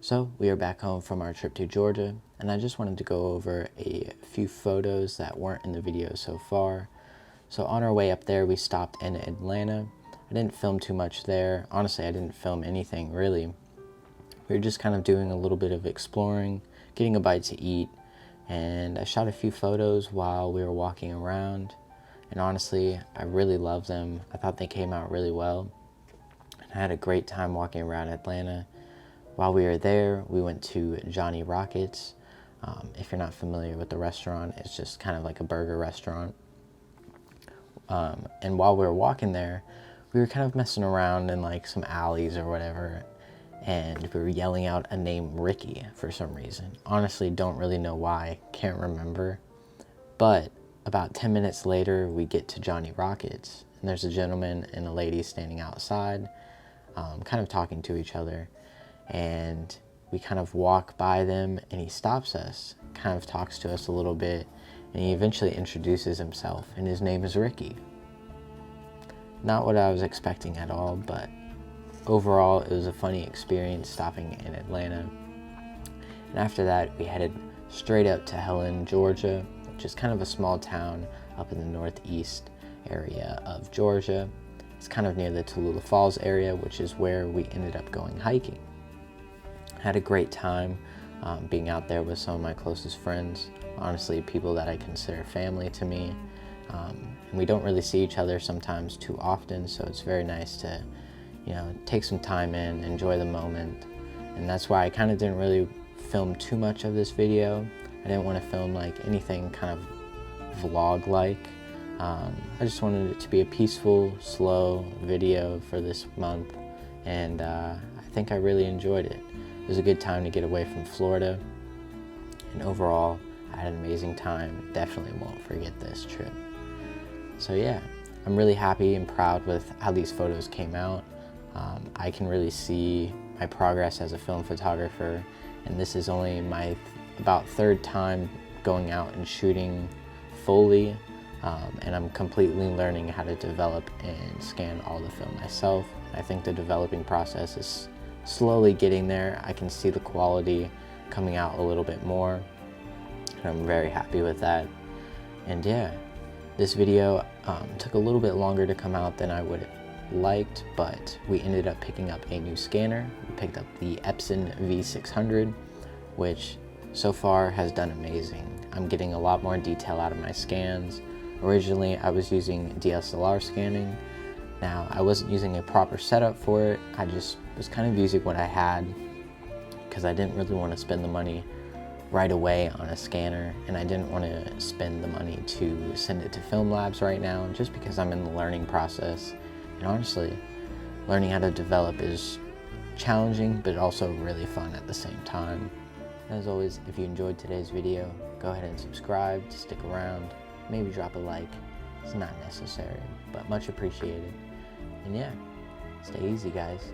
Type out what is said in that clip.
So we are back home from our trip to Georgia, and I just wanted to go over a few photos that weren't in the video so far. So on our way up there, we stopped in Atlanta. I didn't film too much there. Honestly, I didn't film anything really. We were just kind of doing a little bit of exploring, getting a bite to eat, and I shot a few photos while we were walking around. And honestly, I really love them. I thought they came out really well. And I had a great time walking around Atlanta. While we were there, we went to Johnny Rockets. If you're not familiar with the restaurant, it's just kind of like a burger restaurant. And while we were walking there, we were kind of messing around in like some alleys or whatever, and we were yelling out a name Ricky for some reason. Honestly, don't really know why, can't remember. But about 10 minutes later, we get to Johnny Rockets, and there's a gentleman and a lady standing outside, kind of talking to each other. And we kind of walk by them, and he stops us, kind of talks to us a little bit, and he eventually introduces himself, and his name is Ricky. Not what I was expecting at all, but overall it was a funny experience stopping in Atlanta. And after that, we headed straight up to Helen, Georgia, which is kind of a small town up in the northeast area of Georgia. It's kind of near the Tallulah Falls area, which is where we ended up going hiking. Had a great time being out there with some of my closest friends, honestly people that I consider family to me. And we don't really see each other sometimes too often, so it's very nice to, take some time in, enjoy the moment. And that's why I kind of didn't really film too much of this video. I didn't want to film like anything kind of vlog-like. I just wanted it to be a peaceful, slow video for this month, and I think I really enjoyed it. It was a good time to get away from Florida, and overall, I had an amazing time. Definitely won't forget this trip. So yeah, I'm really happy and proud with how these photos came out. I can really see my progress as a film photographer, and this is only my about third time going out and shooting fully, and I'm completely learning how to develop and scan all the film myself. I think the developing process is slowly getting there. I can see the quality coming out a little bit more, and I'm very happy with that. And yeah, this video took a little bit longer to come out than I would have liked, but we ended up picking up a new scanner. We picked up the Epson V600, which so far has done amazing. I'm getting a lot more detail out of my scans. Originally, I was using DSLR scanning. Now, I wasn't using a proper setup for it. I just was kind of using what I had because I didn't really want to spend the money right away on a scanner, and I didn't want to spend the money to send it to film labs right now, just because I'm in the learning process. And honestly, learning how to develop is challenging, but also really fun at the same time. As always, if you enjoyed today's video, go ahead and subscribe to stick around. Maybe drop a like. It's not necessary, but much appreciated. And yeah, stay easy, guys.